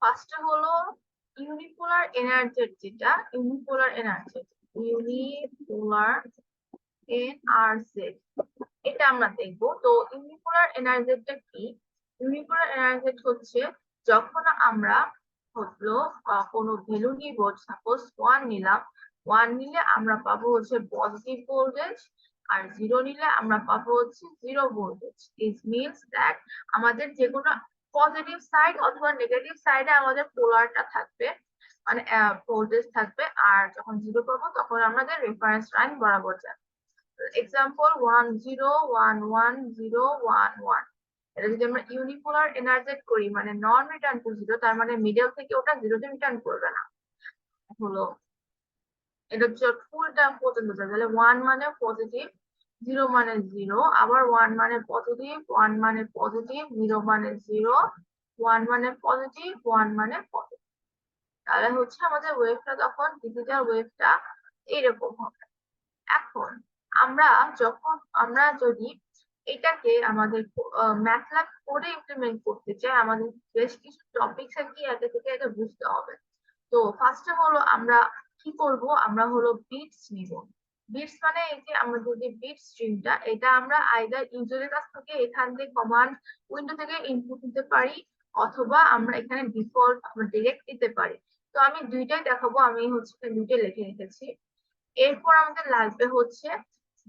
ফার্স্টে হলো unipolar energy, যেটা ইউনিপোলার এনার্জি, ইউনিপোলার এনার্জি, এটা আমরা দেখবো। তো ইউনিপোলার এনার্জিটা কি? ইউনিপোলার এনার্জি হচ্ছে যখন আমরা হলো কোনো ভ্যালু নিব, সাপোজ 1 নিলাম, 1 নিলে আমরা পাবো হচ্ছে পজিটিভ ভোল্টেজ, আর 0 নিলে আমরা পাবো হচ্ছে 0 ভোল্টেজ। ইট মিনস দ্যাট আমাদের যে কোনো পজিটিভ সাইড অথবা নেগেটিভ সাইডে আমাদের পোলারটা থাকবে, মানে ভোল্টেজ থাকবে, আর যখন 0 পাবো তখন আমাদের রেফারেন্স লাইন বরাবর যাবে। এক্সাম্পল 1 0 1 1 0 1 1, এটা যদি আমরা ইউনিপোলার এনার্জি করি মানে নন রিটার্ন টু জিরো, তার মানে মিডল থেকে ওটা জিরোতে রিটার্ন করবে না, হলো এটা হচ্ছে ফুল টার্ম পর্যন্ত যাবে। তাহলে 1 মানে পজিটিভ, 0 মানে 0, আবার 1 মানে পজিটিভ, 1 মানে পজিটিভ, 0 মানে 0, 1 মানে পজিটিভ, 1 মানে পজিটিভ। তাহলে হচ্ছে আমাদের ওয়েভটা তখন ডিজিটাল ওয়েভটা এরকম হবে। এখন আমরা আমরা যদি এটাকে আমাদের ম্যাথল্যাব কোডে ইমপ্লিমেন্ট করতে চাই, আমাদের বেশ কিছু টপিকস আর কি আগে থেকে এটা বুঝতে হবে। তো ফার্স্টে হলো আমরা কি করব, আমরা হলো বিটস নিব। বিটস মানে এই যে আমাদের যে বিট স্ট্রিমটা, এটা আমরা আইদার ইউজারের কাছ থেকে এখান থেকে কমান্ড উইন্ডো থেকে ইনপুট দিতে পারি, অথবা আমরা এখানে ডিফল্ট আমরা ডিরেক্ট দিতে পারি। তো আমি দুইটাই দেখাবো, আমি হচ্ছে দুইটাই লিখে রেখেছি। এরপর আমাদের লাগবে হচ্ছে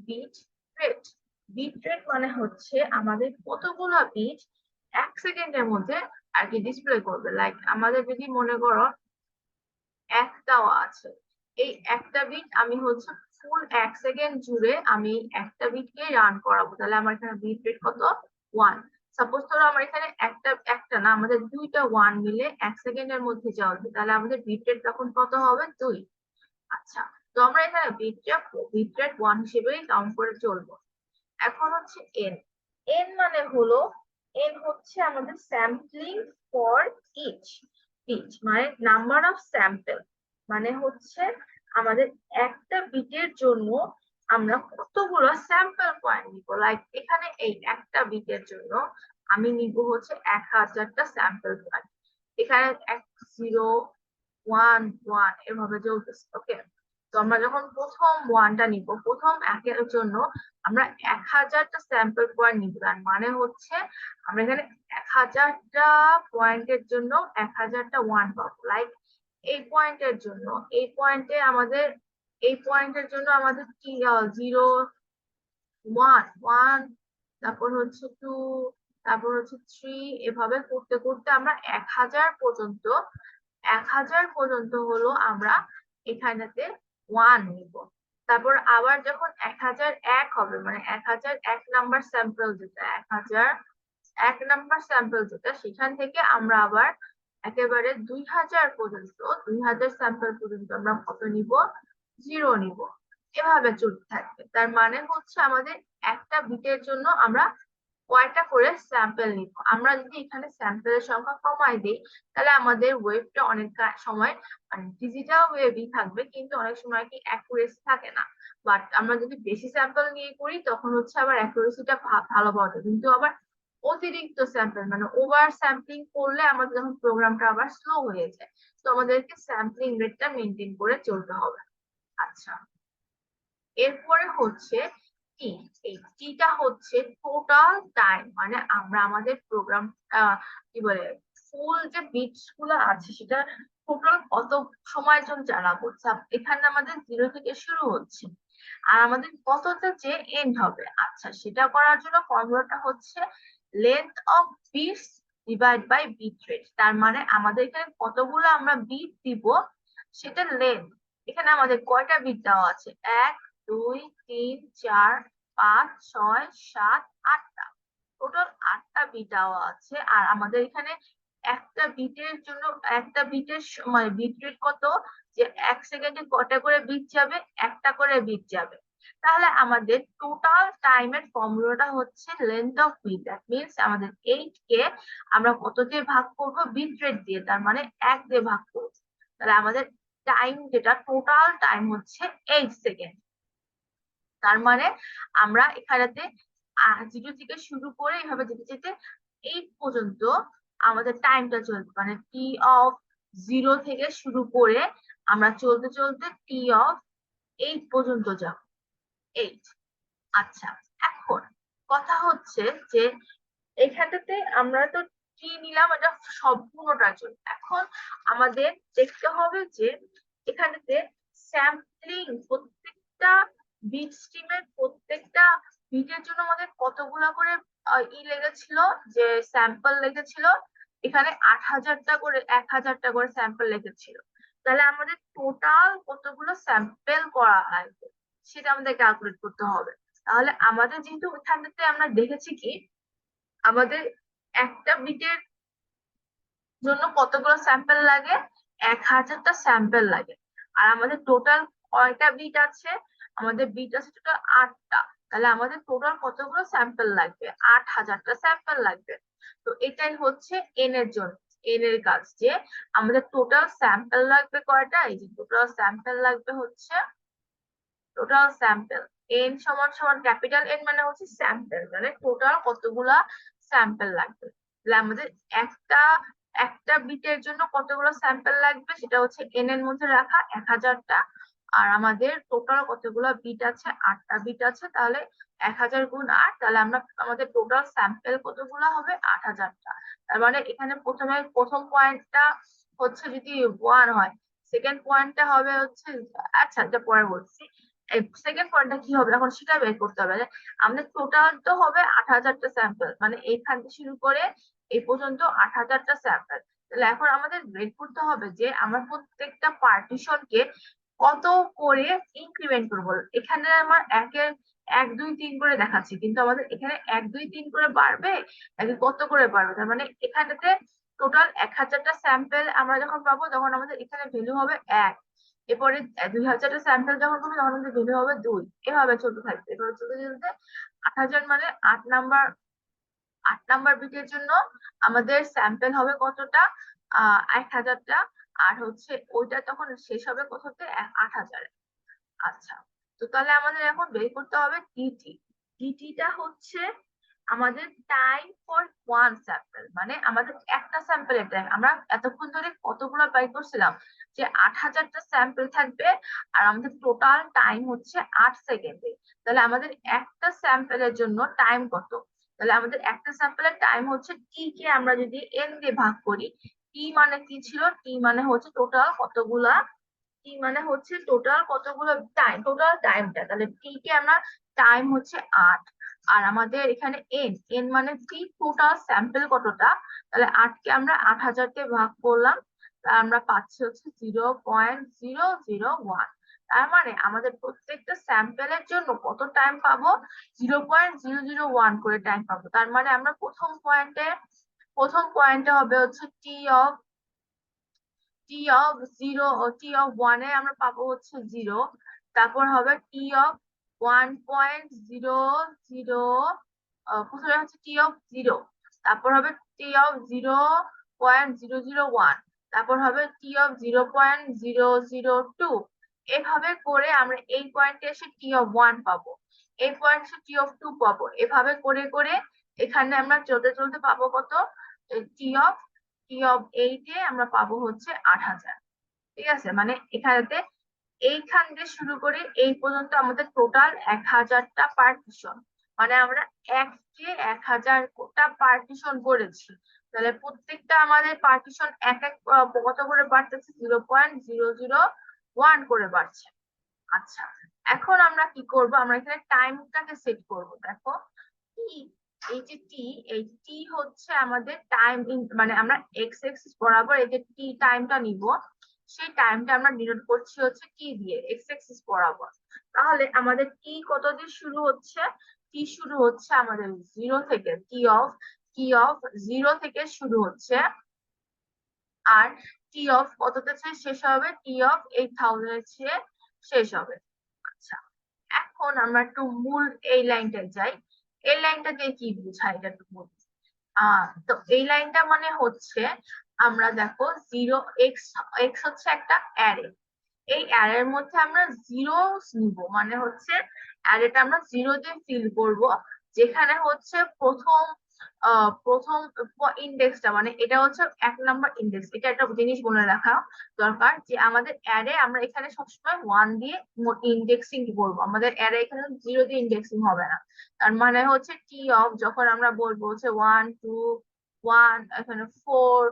বিট রেট। বিট রেট মানে হচ্ছে আমাদের কতগুলো বিট 1 সেকেন্ডের মধ্যে আর কি ডিসপ্লে করবে। লাইক আমাদের যদি মনে করো একটাও আছে, এই একটা বিট আমি হচ্ছে ফুল 1 সেকেন্ড জুড়ে আমি একটা বিটকে রান করাবো, তাহলে আমার এখানে বিট রেট কত? 1। সাপোজ ধরো আমার এখানে একটা একটা না, আমাদের দুইটা 1 মিলে 1 সেকেন্ডের মধ্যে চলবে, তাহলে আমাদের বিট রেট তখন কত হবে? 2। আচ্ছা, তো আমরা এখানে বিট রেট 1 হিসেবেই কাউন্ট করে চলবো। এখন হচ্ছে এন। এন মানে হলো, এন হচ্ছে আমাদের স্যাম্পলিং ফর ইচ বিট, মানে নাম্বার অফ স্যাম্পল, মানে হচ্ছে আমাদের একটা বিটের জন্য আমরা কতগুলো স্যাম্পল পয়েন্ট নিব। লাইক এখানে এই একটা বিটের জন্য আমি নিব হচ্ছে 1000টা স্যাম্পল পয়েন্ট। এখানে 1 0 1 1 এভাবে চলতেছে। ওকে, তো আমরা যখন প্রথম 1টা নিব, প্রথম একের জন্য আমরা 1000টা স্যাম্পল পয়েন্ট নিব, তার মানে হচ্ছে আমরা এখানে 1000টা পয়েন্টের জন্য 1000টা 1 পাবো। লাইক এই পয়েন্টের জন্য, এই পয়েন্টে আমাদের, এই পয়েন্টের জন্য আমাদের কি 0 1 1, তারপর হচ্ছে 2, তারপর হচ্ছে 3, এভাবে করতে করতে আমরা 1000 পর্যন্ত হলো আমরা এখানেতে 1 নিব। তারপর আবার যখন 1001 হবে, মানে 1001 নাম্বার স্যাম্পল যেটা, 1001 নাম্বার স্যাম্পল যেটা, সেখান থেকে আমরা আবার একেবারে 2000 স্যাম্পল পর্যন্ত আমরা কত নিব? 0 নিব। এভাবে চলতে থাকবে। তার মানে হচ্ছে আমাদের একটা বিটের জন্য আমরা কয়টা করে স্যাম্পল নিব। আমরা যদি এখানে স্যাম্পলের সংখ্যা কমাই দিই, তাহলে আমাদের ওয়েভটা অনেক সময় মানে ডিজিটাল ওয়েভই থাকবে, কিন্তু অনেক সময় কি অ্যাকুরেসি থাকে না। বাট আমরা যদি বেশি স্যাম্পল নিয়ে করি তখন হচ্ছে আবার অ্যাকুরেসিটা ভালো পাওয়া যায়, কিন্তু আবার অতিরিক্ত স্যাম্পল মানে ওভার স্যাম্পলিং করলে আমাদের যখন প্রোগ্রামটা আবার স্লো হয়ে যায়। তো আমাদেরকে স্যাম্পলিং রেটটা মেনটেন করে চলতে হবে। আচ্ছা, এরপরে হচ্ছে টি। এই টিটা হচ্ছে টোটাল টাইম, মানে আমরা আমাদের প্রোগ্রাম কি বলে ফুল যে বিটস গুলো আছে সেটা টোটাল কত সময়ের জন্য চালাবো। এখানে আমাদের 0 থেকে শুরু হচ্ছে, আর আমাদের কতটা যে এন্ড হবে। আচ্ছা, সেটা করার জন্য ফর্মুলাটা হচ্ছে length of bits divide by bit rate. তার মানে আমাদের এখানে কতগুলো আমরা বিট দিব সেটা লেন্থ। এখানে আমাদের কয়টা বিট দেওয়া আছে? 1 2 3 4 5 6 7 8টা, টোটাল 8টা বিট দেওয়া আছে। আর আমাদের এখানে একটা বিটের জন্য, একটা বিটের মানে বিট রেট কত, যে 1 সেকেন্ডে কটা করে বিট যাবে? একটা করে বিট যাবে। তাহলে আমাদের টোটাল টাইমের ফর্মুলাটা হচ্ছে length of bit. That means আমাদের 8 কে আমরা কত দিয়ে ভাগ করব? বিট রেট দিয়ে, তার মানে 1 দিয়ে ভাগ করব। তাহলে আমাদের টাইম যেটা টোটাল টাইম হচ্ছে 8 সেকেন্ড। তার মানে আমরা এখানেতে 0 থেকে শুরু করে এভাবে যেতে যেতে 8 পর্যন্ত আমাদের টাইমটা চলবে, মানে টি অফ 0 থেকে শুরু করে আমরা চলতে চলতে টি অফ 8 পর্যন্ত যাব। 8। আচ্ছা, এখন কথা হচ্ছে যে এখানটাতে আমরা তো টি নিলাম এটা সম্পূর্ণটার জন্য। এখন আমাদের দেখতে হবে যে এখানেতে স্যাম্পলিং প্রত্যেকটা বিট স্ট্রিমের প্রত্যেকটা বিটের জন্য আমাদের কতগুলা করে লেগেছিল, যে স্যাম্পল লেগেছিল। এখানে 8,000টা করে 1,000টা করে স্যাম্পল লেগেছিল। তাহলে আমাদের টোটাল কতগুলো স্যাম্পল করা লাগবে সেটা আমাদের ক্যালকুলেট করতে হবে। তাহলে আমাদের যেহেতু এখানটাতে আমরা দেখেছি কি আমাদের একটা বিটের জন্য কতগুলো স্যাম্পল লাগে, 1,000টা স্যাম্পল লাগে। আর আমাদের টোটাল কয়টা বিট আছে, আমাদের বিট আছে টোটাল 8টা। তাহলে আমাদের টোটাল কতগুলো স্যাম্পল লাগবে, 8,000টা স্যাম্পল লাগবে। তো এটাই হচ্ছে এন এর জন্য, এন এর কাজ, যে আমাদের টোটাল স্যাম্পল লাগবে কয়টা, এই যে টোটাল স্যাম্পল লাগবে হচ্ছে টোটাল স্যাম্পল। এন সমান সমান ক্যাপিটাল এন মানে হচ্ছে স্যাম্পল, মানে টোটাল কতগুলা স্যাম্পল লাগবে। তাহলে আমাদের একটা একটা বিটের জন্য কতগুলো স্যাম্পল লাগবে সেটা হচ্ছে এন এর মধ্যে রাখা 1,000টা। আর আমাদের টোটাল কতগুলো বিট আছে, 8টা বিট আছে। তাহলে 1,000 গুণ 8, তাহলে আমরা আমাদের টোটাল স্যাম্পল কতগুলো হবে, 8,000টা। তার মানে এখানে প্রথম পয়েন্টটা হচ্ছে যদি 1 হয়, সেকেন্ড পয়েন্টটা হবে হচ্ছে, আচ্ছা এটা পরে বলছি। সেকেন্ড পয়েন্টটা কি হবে এখন সেটা বের করতে হবে। আমাদের টোটাল তো হবে 8,000টা স্যাম্পল, মানে এইখান থেকে শুরু করে এই পর্যন্ত 8,000টা স্যাম্পল। তাহলে এখন আমাদের বের করতে হবে যে আমরা প্রত্যেকটা পার্টিশনকে কত করে ইনক্রিমেন্ট করবো। এখানে আমার একের 1 2 3 করে দেখাচ্ছি, কিন্তু আমাদের এখানে 1 2 3 করে বাড়বে নাকি কত করে বাড়বে। তার মানে এখানটাতে টোটাল 1,000টা স্যাম্পল আমরা যখন পাবো তখন আমাদের এখানে ভ্যালু হবে 1। এরপরে 2,000টা স্যাম্পল যখন পাবো তখন আমাদের ভ্যালু হবে 2। এভাবে চলতে থাকবে। এভাবে চলতে চলতে 8,000 মানে 8 নাম্বার বিটের জন্য আমাদের স্যাম্পল হবে কতটা, 1,000টা। আর হচ্ছে ওইটা তখন শেষ হবে কততে, 8,000। আচ্ছা, তো তাহলে আমাদের এখন বের করতে হবে টিটি। টিটিটা হচ্ছে আমাদের টাইম ফর ওয়ান স্যাম্পল, মানে আমাদের একটা স্যাম্পলের টাইম। আমরা এতক্ষণ ধরে কতগুলো বাই করছিলাম, যে 8,000টা স্যাম্পল থাকবে আর আমাদের টোটাল টাইম হচ্ছে 8 সেকেন্ডে। তাহলে আমাদের একটা স্যাম্পলের জন্য টাইম কত, তাহলে আমাদের একটা স্যাম্পলের টাইম হচ্ছে টি কে আমরা যদি এন দিয়ে ভাগ করি, টি মানে কি ছিল, টি মানে হচ্ছে টোটাল কতগুলা, টি মানে হচ্ছে টোটাল কতগুলো টাইম, টোটাল টাইমটা। তাহলে টি কে আমরা টাইম হচ্ছে 8। আর আমাদের এখানে এন, এন মানে কি টোটাল স্যাম্পল কতটা, তাহলে 8কে আমরা 8,000 কে ভাগ করলাম, তা আমরা পাচ্ছি হচ্ছে 0.001। তার মানে আমাদের প্রত্যেকটা স্যাম্পলের জন্য কত টাইম পাবো, 0.001 করে টাইম পাবো। তার মানে আমরা প্রথম পয়েন্টে হবে হচ্ছে টি অফ 1 এ আমরা পাবো হচ্ছে 0। তারপর হবে টি অফ 1.00, প্রথমে হচ্ছে টি অফ 0, তারপর হবে টি অফ 0.001, তারপর হবে টি অফ 0.002। এভাবে করে আমরা এই পয়েন্টে এসে টি অফ 1 পাবো, এই পয়েন্ট এসে টি অফ 2 পাবো। এভাবে করে করে এখানে আমরা চলতে চলতে পাবো কত, টি অফ টি অফ 8 এ আমরা পাবো হচ্ছে 8,000। ঠিক আছে, মানে এখানেতে এইখান দিয়ে শুরু করে এই পর্যন্ত আমাদের টোটাল 1,000টা পার্টিশন, মানে আমরা এককে 1,000টা পার্টিশন করেছি। তাহলে প্রত্যেকটা আমাদের পার্টিশন এক এক কত করে বাড়তেছে, 0.001 করে বাড়ছে। আচ্ছা, এখন আমরা কি করব, আমরা এখানে টাইমটাকে সেট করব। দেখো টি, এই যে টি, এই টি হচ্ছে আমাদের টাইম, মানে আমরা এক্স এক্সিস বরাবর এই যে টি টাইমটা নিব, সেই টাইমটা আমরা ডিনোট করছি হচ্ছে টি দিয়ে এক্স এক্সিস বরাবর। তাহলে আমাদের টি কত দিয়ে শুরু হচ্ছে, টি শুরু হচ্ছে আমাদের 0 থেকে, টি অফ 0 থেকে শুরু হচ্ছে। আর টি অফ কততে শেষ হবে, টি অফ 8,000 শেষ হবে। আচ্ছা, এখন আমরা একটু মূল এই লাইনটায় যাই। এই লাইনটা দিয়ে কি বোঝায় এটা একটু বলি। তো এই লাইনটা মানে হচ্ছে আমরা দেখো 0 x, এক্স হচ্ছে একটা অ্যারে। এই অ্যারের মধ্যে আমরা জিরো নিব, মানে হচ্ছে অ্যারেটা আমরা 0 দিয়ে ফিল করব। যেখানে হচ্ছে প্রথম প্রথম ইন্ডেক্সটা মানে এটা হচ্ছে 1 নাম্বার ইন্ডেক্স। এটা একটা জিনিস মনে রাখা দরকার যে আমাদের অ্যারে আমরা এখানে সবসময় 1 দিয়ে ইন্ডেক্সিং করবো, আমাদের অ্যারে এখানে 0 দিয়ে ইন্ডেক্সিং হবে না। তার মানে হচ্ছে টি অফ, যখন আমরা বলবো হচ্ছে 1 2 1, এখানে 4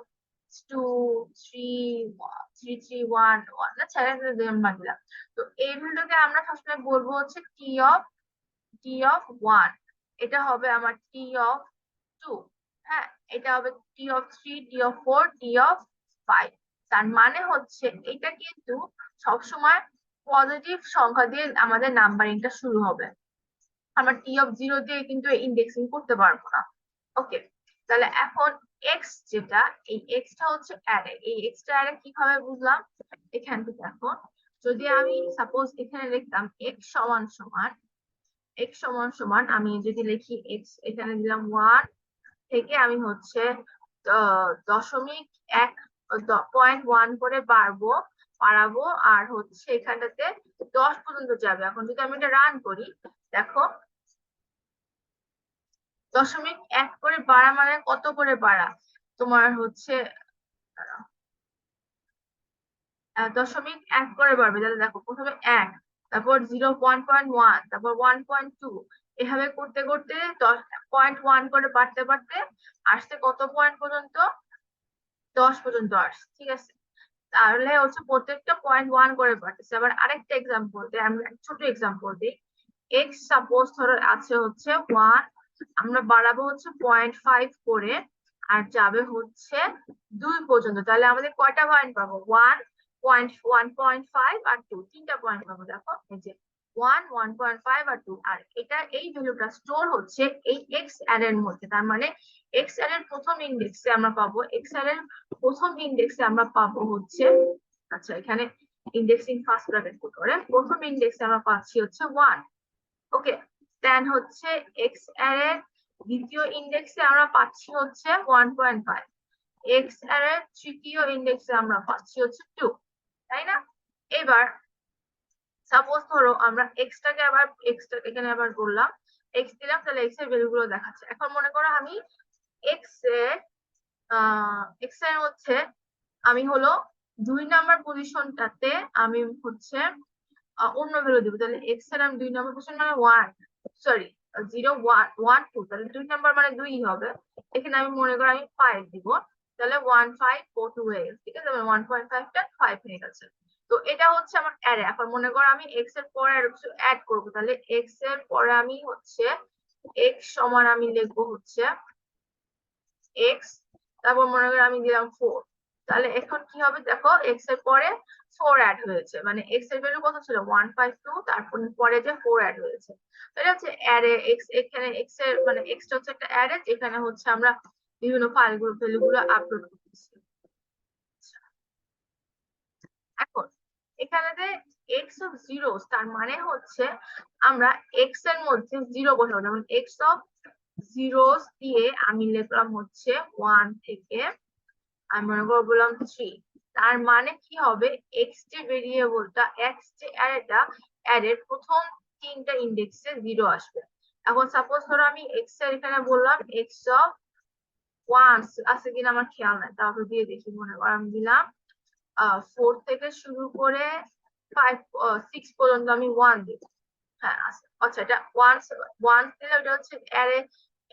2 3 3 3 1 1, আচ্ছা আমরা দিলাম। তো এই ভ্যালুটাকে আমরা সবসময় বলবো হচ্ছে টি অফ 1, এটা হবে আমার টি অফ 2, হ্যাঁ এটা হবে T of 3, T of 4, T of 5। তার মানে হচ্ছে এটা কিন্তু সবসময় পজিটিভ সংখ্যা দিয়ে আমাদের নাম্বারিংটা শুরু হবে। আমরা টি অফ 0 দিয়ে কিন্তু ইন্ডেক্সিং করতে পারবো না। ওকে, তাহলে এখন এক্স যেটা, এই এক্সটা হচ্ছে অ্যারে। এই এক্সটা অ্যারে কিভাবে বুঝলাম, এখান থেকে এখন যদি আমি সাপোজ এখানে লিখতাম এক্স সমান সমান, এক্স সমান সমান আমি যদি লিখি এক্স এখানে দিলাম 1 থেকে আমি হচ্ছে 0.1 করে বাড়াবো আর হচ্ছে এখানটাতে 10 পর্যন্ত যাবে। এখন যদি আমি এটা রান করি, দেখো 0.1 করে বাড়া মানে কত করে বাড়া, তোমার হচ্ছে 0.1 করে বাড়বে। তাহলে দেখো প্রথমে 1, তারপর 0.1, তারপর 1.2, এভাবে করতে করতে 10.1 করে বাড়তে বাড়তে আসছে কত পয়েন্ট পর্যন্ত, 10 পর্যন্ত আসছে, ঠিক আছে। তাহলে হচ্ছে প্রত্যেকটা 0.1 করে বাড়তেছে। আবার আরেকটা এক্সাম্পল দিই, আমি ছোট এক্সাম্পল দিই। এক্স সাপোজ ধরো আছে হচ্ছে 1, আমরা বাড়াবো হচ্ছে 0.5 করে আর যাবে হচ্ছে 2 পর্যন্ত। তাহলে আমাদের কয়টা পয়েন্ট পাবো, 1 1.5 আর 2, 3টা পয়েন্ট পাবো। দেখো এই যে 1 1.5 আর 2, আর এটা এই ভ্যালুটা স্টোর হচ্ছে এই এক্স অ্যারের মধ্যে। তার মানে এক্স অ্যারের প্রথম ইন্ডেক্সে আমরা পাবো, এক্স অ্যারের প্রথম ইন্ডেক্সে আমরা পাবো হচ্ছে, আচ্ছা এখানে ইন্ডেক্সিং ফার্স্ট ব্র্যাকেট করে প্রথম ইন্ডেক্সে আমরা পাচ্ছি হচ্ছে 1। ওকে, দেন হচ্ছে এক্স অ্যারের দ্বিতীয় ইন্ডেক্সে আমরা পাচ্ছি হচ্ছে 1.5, এক্স অ্যারের তৃতীয় ইন্ডেক্সে আমরা পাচ্ছি হচ্ছে 2, তাই না। এবার সাপোজ ধরো আমরা এক্সটাকে আবার এক্সটা এখানে আবার বললাম এক্স দিলাম, তাহলে এক্স এর ভ্যালু গুলো দেখাচ্ছে। এখন মনে করো আমি এক্স এর হচ্ছে আমি হলো 2 নাম্বার পজিশনটাতে আমি হচ্ছে অন্য ভ্যালু দিব। তাহলে এক্স এর আমি 2 নাম্বার পজিশন মানে 1 সরি 0 1 1 2, তাহলে 2 নাম্বার মানে 2 হবে। এখানে আমি মনে করি আমি 5 দিব, তাহলে 1 5 4 2 হয়ে গেছে, ঠিক আছে। 1.5 টা 5 হয়ে গেছে। তো এটা হচ্ছে আমার অ্যারে। এখন মনে করো আমি এক্স এর পরে আরো কিছু অ্যাড করবো, তাহলে এক্স এর পরে আমি হচ্ছে এক্স সমান আমি লিখবো হচ্ছে এক্স, তারপর মনে করো আমি দিলাম 4। তাহলে এখন কি হবে দেখো, এক্স এর পরে 4 অ্যাড হয়েছে, মানে এক্স এর ভ্যালু কত ছিল 152, তারপর পরে যে 4 অ্যাড হয়েছে। এটা হচ্ছে অ্যারে এক্স। এখানে এক্স এর মানে এক্স টা হচ্ছে একটা অ্যারে, যেখানে হচ্ছে আমরা বিভিন্ন ফাইলগুলো ভ্যালুগুলো আপলোড করতেছি। এখন এখানে যে এক্স অফ জিরো, তার মানে হচ্ছে আমরা এক্স এর মধ্যে জিরো বসাবো। যেমন এক্স অফ জিরোস দিয়ে আমি লিখলাম হচ্ছে 1 থেকে আমি মনে করবো বললাম 3। তার মানে কি হবে, এক্স যে ভেরিয়েবলটা, এক্স যে অ্যারেটা, অ্যারের প্রথম 3টা ইন্ডেক্সে 0 আসবে। এখন সাপোজ ধরো আমি এক্স এর এখানে বললাম এক্স অফ 1 আছে কিনা আমার খেয়াল নাই, তাহলে দিয়ে দেখি। মনে করো আমি দিলাম 4 থেকে শুরু করে 5 6 পর্যন্ত আমি 1 দিব। হ্যাঁ আছে, আচ্ছা এটা 1 1 দিলে ওটা হচ্ছে অ্যারে,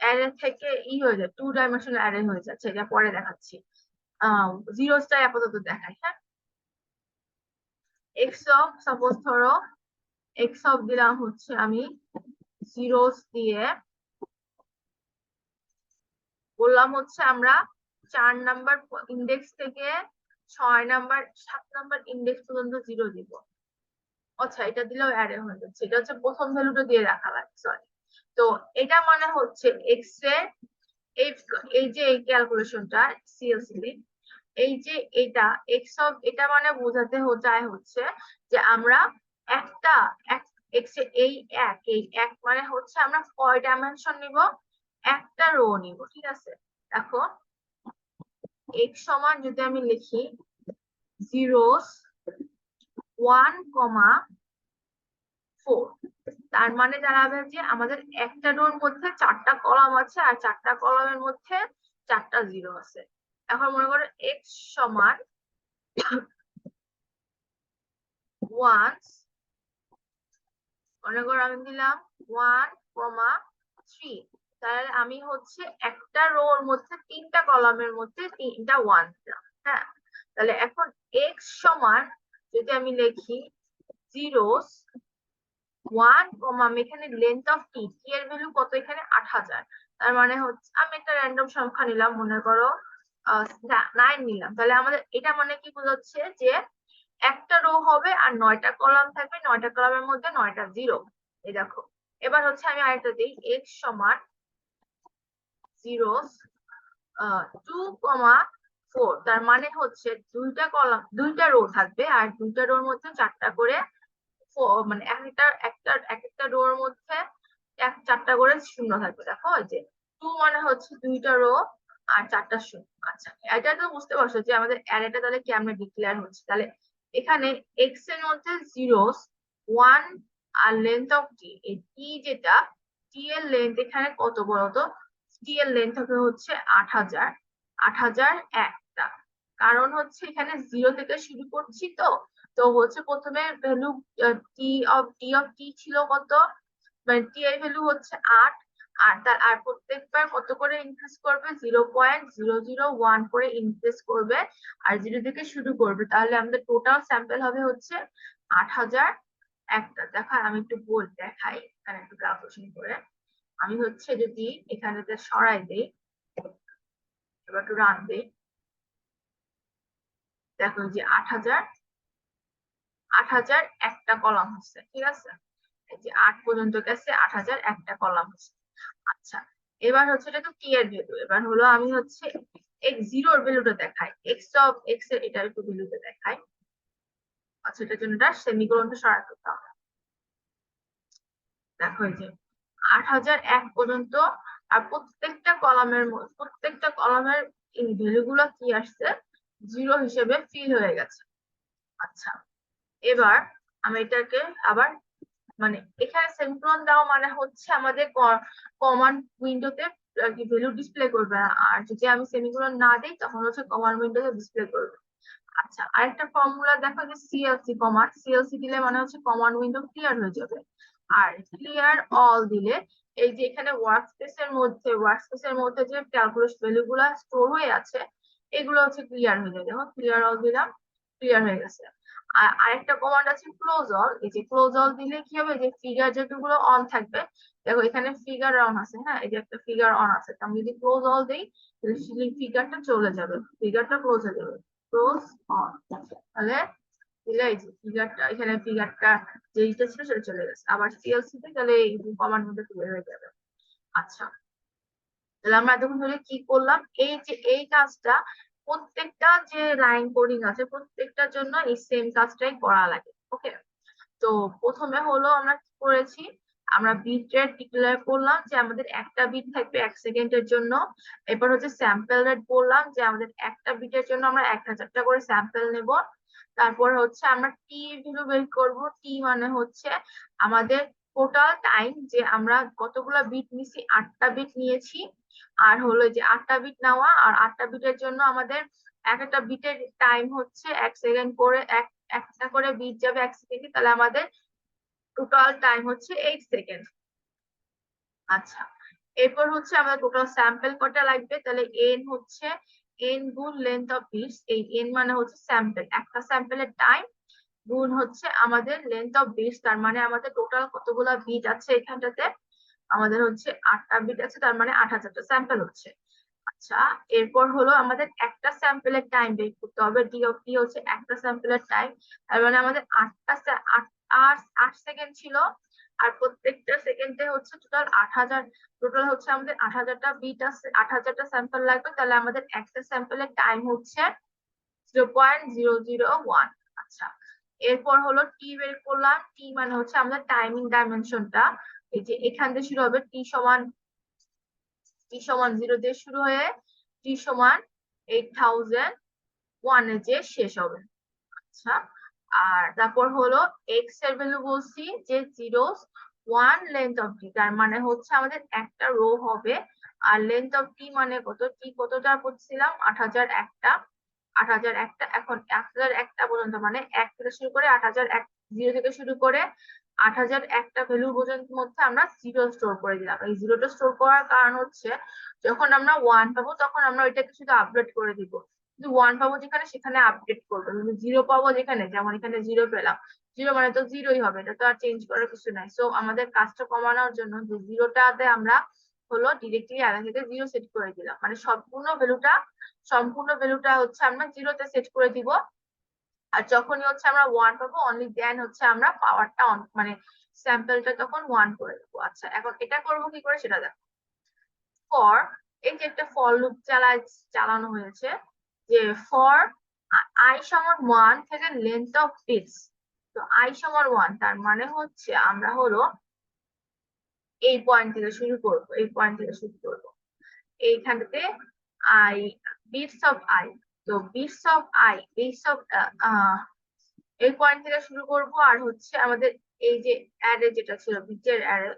অ্যারে থেকে হয়ে যায় 2 ডাইমেনশনাল অ্যারে হয়ে যাচ্ছে, এটা পরে দেখাচ্ছি। জিরোসটা আপাতত দেখাই, হ্যাঁ। এক্স অফ সাপোজ ধরো এক্স অফ দিলাম হচ্ছে আমি জিরোস দিয়ে বললাম হচ্ছে আমরা 4 নাম্বার ইন্ডেক্স থেকে 6 নাম্বার 7 নাম্বার ইন্ডেক্স পর্যন্ত 0 দিব। আচ্ছা এটা দিলেও অ্যারে হয়ে যাচ্ছে, এটা হচ্ছে প্রথম ভ্যালুটা দিয়ে রাখা লাগে, সরি। তো এটা মানে হচ্ছে এক্স এর এই এই যে এই ক্যালকুলেশনটা সিএলসি, এই যে এটা এক্স অফ এটা মানে বোঝাতে যায় হচ্ছে যে আমরা একটা এক্স এর এই এক মানে হচ্ছে আমরা কয় ডাইমেনশন নিব, একটা রো নিব, ঠিক আছে। দেখো এক্স সমান যদি আমি লিখি 0 1, 4, তার মানে দাঁড়াবে যে আমাদের একটা রোর মধ্যে 4টা কলাম আছে আর 4টা কলামের মধ্যে 4টা জিরো আছে। এখন মনে করো x সমান 1, মনে করো আমি দিলাম 1,3, তাহলে আমি হচ্ছে একটা রোর মধ্যে 3টা কলামের মধ্যে 3টা 1 দিলাম। হ্যাঁ, তাহলে এখন x সমান যদি আমি লিখি 0, 1, আমি এখানে লেন্থ অফ টি, টি এর ভ্যালু কত এখানে 8000, তার মানে হচ্ছে আমি একটা র্যান্ডম সংখ্যা নিলাম, মনে করো 9 নিলাম। তাহলে আমাদের এটা মানে কি বোঝাচ্ছে যে একটা রো হবে আর 9টা কলাম থাকবে, 9টা কলামের মধ্যে 9টা জিরো। এই দেখো, এবার হচ্ছে আমি আরেকটা দিই, x সমান 0, 2,4, তার মানে হচ্ছে দুইটা কলাম, দুইটা রো থাকবে আর দুইটা রোর মধ্যে 4টা করে, মানে এক একটা রোর মধ্যে 4টা করে শূন্য থাকবে। দেখো এই যে 2 মানে হচ্ছে দুইটা রো আর 4টা শূন্য। আচ্ছা, এটা তো বুঝতে পারছো যে আমাদের অ্যারেটা তাহলে কেমনে ডিক্লেয়ার হচ্ছে। তাহলে এখানে এক্স এর মধ্যে 0, 1 আর লেন্থ অফ টি, এই টি যেটা, টি এর লেন্থ এখানে কত বলতো, টি এর লেন্থ হবে হচ্ছে 8000, 8000 একটা, কারণ হচ্ছে এখানে 0 থেকে শুরু করছি তো। তো হচ্ছে প্রথমে ভ্যালু টি ছিল কত, মানে টি এর ভ্যালু হচ্ছে 8, আর প্রত্যেকবার কত করে ইনক্রিজ করবে, 0.001 করে ইনক্রিজ করবে আর 0 থেকে শুরু করবে। তাহলে আমাদের টোটাল স্যাম্পল হবে হচ্ছে 8000 একটা। দেখা আমি একটু দেখাই এখানে একটু ক্যালকুলেশন করে। আমি হচ্ছে যদি এখানে সরাই দেই, এবার একটু রান দেই, দেখো যে 8000 একটা কলাম হচ্ছে, ঠিক আছে, এই যে 8 পর্যন্ত গেছে, 8000 একটা কলাম হচ্ছে। আচ্ছা, এবার হচ্ছে এটা তো টি এর ভ্যালু, এবার হলো আমি হচ্ছে এক্স জিরোর ভ্যালুটা দেখাই, এক্স এর এটা একটু ভ্যালুটা দেখাই। আচ্ছা, এটার জন্য এটা সেমিকোলনটা সরাই করতে হবে। দেখো এই যে 8001 পর্যন্ত, আর প্রত্যেকটা কলামের এই ভ্যালু গুলো কি আসছে, জিরো হিসেবে ফিল হয়ে গেছে। আচ্ছা, এবার আমি এটাকে আবার, মানে এখানে সেমিকোলন দেওয়া মানে হচ্ছে আমাদের কমান্ড উইন্ডোতে ভ্যালু ডিসপ্লে করবে, আর যদি আমি সেমিকোলন না দিই তখন হচ্ছে কমান্ড উইন্ডোতে ডিসপ্লে করবে। আচ্ছা, আরেকটা ফর্মুলা দেখো যে সিএলসি কমান্ড, সিএলসি দিলে মানে হচ্ছে কমান্ড উইন্ডো ক্লিয়ার হয়ে যাবে। আর ক্লিয়ার অল দিলে এই যে এখানে ওয়ার্কস্পেসের মধ্যে যে ক্যালকুলেশন ভ্যালু গুলা স্টোর হয়ে আছে এগুলো হচ্ছে ক্লিয়ার হয়ে যাবে। দেখো ক্লিয়ার অল দিলাম, ক্লিয়ার হয়ে গেছে। আর আরেকটা কমান্ড আছে ক্লোজ অল, এই যে ক্লোজ অল দিলে কি হবে, যে ফিগার যেগুলো অন থাকবে, দেখো এখানে ফিগার অন আছে, হ্যাঁ এই যে একটা ফিগার অন আছে, আমি যদি ক্লোজ অল দিই তাহলে ফিগারটা চলে যাবে, ফিগারটা ক্লোজ হয়ে যাবে, ক্লোজ অন। তাহলে দিলে এই যে ফিগারটা, এখানে ফিগারটা যেইটা ছিল সেটা চলে গেছে, আবার সিএলসি তে গেলে এই কমান্ড মধ্যে ক্লিয়ার হয়ে যাবে। আচ্ছা, তাহলে আমরা এতক্ষণ ধরে কি করলাম, এই যে এই কাজটা প্রত্যেকটা যে লাইন কোডিং আছে প্রত্যেকটার জন্য এই সেম কাজটাই করা লাগে। ওকে, তো প্রথমে হলো আমরা কি করেছি, আমরা বিট রেট ডিক্লেয়ার করলাম যে আমাদের একটা বিট থাকবে 1 সেকেন্ডের জন্য। এরপর হচ্ছে স্যাম্পল রেট বললাম যে আমাদের একটা বিটের জন্য আমরা 1000টা করে স্যাম্পল নেব। তারপর হচ্ছে আমরা টি ভ্যালু বের করব, টি মানে হচ্ছে আমাদের টোটাল টাইম, যে আমরা কতগুলা বিট নিছি, 8টা বিট নিয়েছি, আর হলো যে 8টা বিট নেওয়া, আর 8টা বিটের জন্য আমাদের একটা বিটের টাইম হচ্ছে 1 সেকেন্ড করে, একটা করে বিট যাবে 1 সেকেন্ডে, তাহলে আমাদের টোটাল টাইম হচ্ছে 8 সেকেন্ড। আচ্ছা, এরপর হচ্ছে আমাদের টোটাল স্যাম্পল কটা লাগবে, তাহলে এন হচ্ছে এন গুণ লেন্থ অফ বিটস, এই এন মানে হচ্ছে স্যাম্পল, একটা স্যাম্পলের টাইম গুণ হচ্ছে আমাদের লেন্থ অফ বিটস, তার মানে আমাদের টোটাল কতগুলা বিট আছে এখানটাতে, আমাদের হচ্ছে 8টা বিট আছে, তার মানে 8000টা স্যাম্পল হচ্ছে। আচ্ছা, এরপর হলো আমাদের একটা স্যাম্পলের টাইম বের করতে হবে, ডি অফ টি হচ্ছে একটা স্যাম্পলের টাইম, তার মানে আমাদের 8 সেকেন্ড ছিল, আর প্রত্যেকটা সেকেন্ডে হচ্ছে টোটাল 8000, টোটাল হচ্ছে আমাদের 8000টা বিট আছে, 8000টা স্যাম্পল লাগবে, তাহলে আমাদের একটা স্যাম্পলের টাইম হচ্ছে 0.001। আচ্ছা, এরপর হলো টি বের করলাম, টি মানে হচ্ছে আমাদের টাইমিং ডাইমেনশনটা, এই যে এখান থেকে শুরু হবে, টি সমান 0 দিয়ে শুরু হয়ে টি সমান 8001 এ যে শেষ হবে। আচ্ছা, আর তারপর হলো এক্স এর ভ্যালু বলছি যে 0, ওয়ান লেন্থ অফ টি, তার মানে হচ্ছে আমাদের একটা রো হবে। আর লেন্থ অফ টি মানে কত, টি কতটা পড়ছিলাম 8001টা, 8001টা। এখন 8001টা পর্যন্ত মানে 1 থেকে শুরু করে 8001, 0 থেকে শুরু করে 8001টা ভ্যালু পর্যন্ত মধ্যে আমরা জিরো স্টোর করে দিলাম। এই জিরোটা স্টোর করার কারণ হচ্ছে যখন আমরা ওয়ান পাবো তখন আমরা ওইটাকে শুধু আপডেট করে দিব। কিন্তু ওয়ান পাবো যেখানে সেখানে আপডেট করবো, কিন্তু জিরো পাবো যেখানে, যেমন এখানে জিরো পেলাম, জিরো মানে তো জিরোই হবে, এটা তো আর চেঞ্জ করার কিছু নাই। সো আমাদের কাজটা কমানোর জন্য যে জিরোটাতে আমরা হলো ডিরেক্টলি আগে থেকে জিরো সেট করে দিলাম, মানে সম্পূর্ণ ভ্যালুটা হচ্ছে আমরা জিরোতে সেট করে দিব। আর যখনই হচ্ছে আমরা ওয়ান পাবো অনলি দেন হচ্ছে আমরা পাওয়ারটা অন মানে স্যাম্পলটা তখন ওয়ান করে দেবো। আচ্ছা, এখন এটা করবো কি করে সেটা দেখো। ফর, এই যে একটা ফর লুপ চালানো হয়েছে, যে ফর আই সমান ওয়ান থেকে লেন্থ অফ বিটস। তো আই সমান ওয়ান তার মানে হচ্ছে আমরা হলো এই পয়েন্ট থেকে শুরু করব, এই পয়েন্ট থেকে শুরু করব এইখানটাতে আই, বিটস অফ আই। তো বিটস অফ এই পয়েন্ট থেকে শুরু করব। আর হচ্ছে আমাদের এই যে অ্যারে যেটা ছিল বিটের অ্যারে,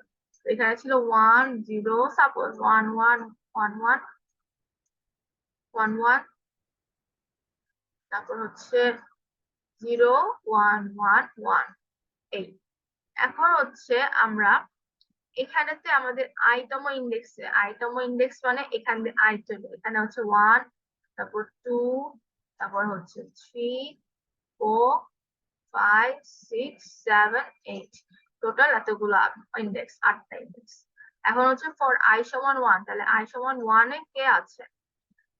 এখানে ছিল 1 0, সাপোজ 1 1 1 1 1, তারপর হচ্ছে 0 1 1 1, এই। এখন হচ্ছে আমরা এখানেতে আমাদের আইতম ইন্ডেক্স মানে এখান থেকে আই চলে, এখানে হচ্ছে 1, তারপর 2, তারপর হচ্ছে 3 4 5 6 7 8, টোটাল এতগুলো ইন্ডেক্স, 8টা ইন্ডেক্স। এখন হচ্ছে ফর আই সমান 1, তাহলে আই সমান 1 এ কে আছে,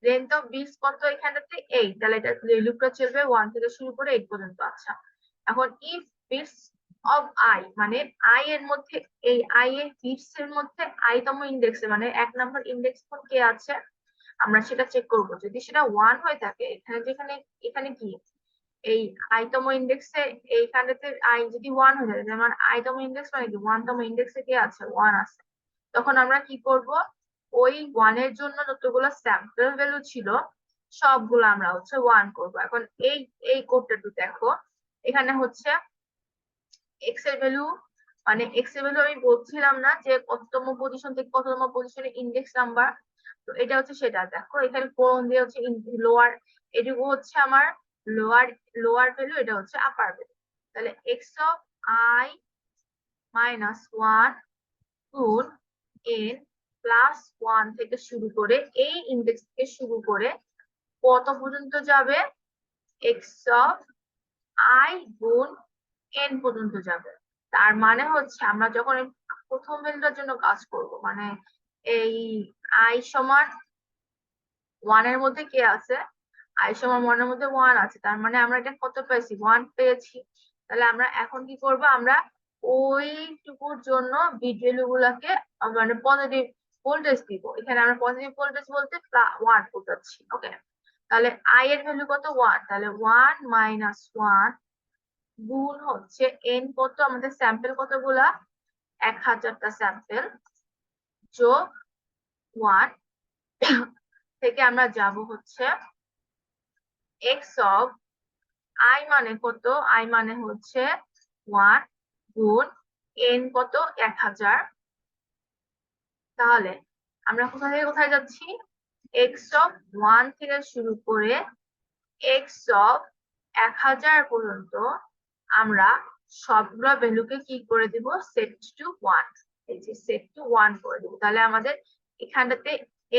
লেন্থ অফ বিটস কত এখানটাতে 8, তাহলে এটা লুপটা চলবে 1 থেকে শুরু করে 8 পর্যন্ত। আচ্ছা, এখন ইফ বিটস অফ আই মানে আই এর মধ্যে, এই আই এর বিটস এর মধ্যে আইতম ইন্ডেক্সে মানে 1 নম্বর ইন্ডেক্স কে আছে আমরা সেটা চেক করব। যদি সেটা 1 হয়ে থাকে, এখানে যেখানে এখানে কি এই আইতম ইন্ডেক্সে এইখানেতে আই যদি 1 হয়ে যায়, যেমন আইতম ইন্ডেক্স মানে কি 1তম ইন্ডেক্সে কে আছে, 1 আছে, তখন আমরা কি করব, ওই 1 এর জন্য যতগুলো স্যাম্পল ভ্যালু ছিল সবগুলো আমরা হচ্ছে 1 করব। এখন এই এই কোডটা একটু দেখো, এখানে হচ্ছে এক্স এর ভ্যালু, মানে এক্স এর ভ্যালু আমি বলছিলাম না যে কততম পজিশন থেকে কততম পজিশনে ইন্ডেক্স নাম্বার, তো এটা হচ্ছে সেটা দেখো, এখানে কোন দিয়ে হচ্ছে লোয়ার, এটুকু হচ্ছে আমার লোয়ার লোয়ার ভ্যালু, এটা হচ্ছে আপার ভ্যালু। তাহলে এক্স অফ আই মাইনাস 1 গুণ এন প্লাস 1 থেকে শুরু করে এই ইন্ডেক্স থেকে শুরু করে কত পর্যন্ত যাবে, এক্স অফ আই গুণ এন পর্যন্ত যাবে। তার মানে হচ্ছে আমরা যখন প্রথম ভ্যালুটার জন্য কাজ করব, মানে এই আই সমান 1 এর মধ্যে কে আছে, আই সমান 1 এর মধ্যে 1 আছে, তার মানে আমরা এটা কত পেয়েছি, 1 পেয়েছি। তাহলে আমরা এখন কি করব, আমরা ওইটুকুর জন্য বিট ভ্যালু গুলাকে মানে পজিটিভ ভোল্টেজ দিব। এখানে আমরা পজিটিভ ভোল্টেজ বলতে 1 বোঝাচ্ছি। ওকে, তাহলে আই এর ভ্যালু কত, 1, তাহলে 1 মাইনাস 1 গুণ হচ্ছে এন কত, আমাদের স্যাম্পল কতগুলা, 1000টা স্যাম্পল, যোগ 1 থেকে আমরা যাব হচ্ছে এক্স অফ আই মানে কত, আই মানে হচ্ছে 1 গুণ এন কত, 1000। তাহলে আমরা কোথা থেকে কোথায় যাচ্ছি, এক্স অফ 1 থেকে শুরু করে এক্স অফ 1000 পর্যন্ত আমরা সবগুলো ভ্যালুকে কি করে দিব, সেট টু 1, এই যে সেট টু 1 করে দিব। তাহলে আমাদের এখানটাতে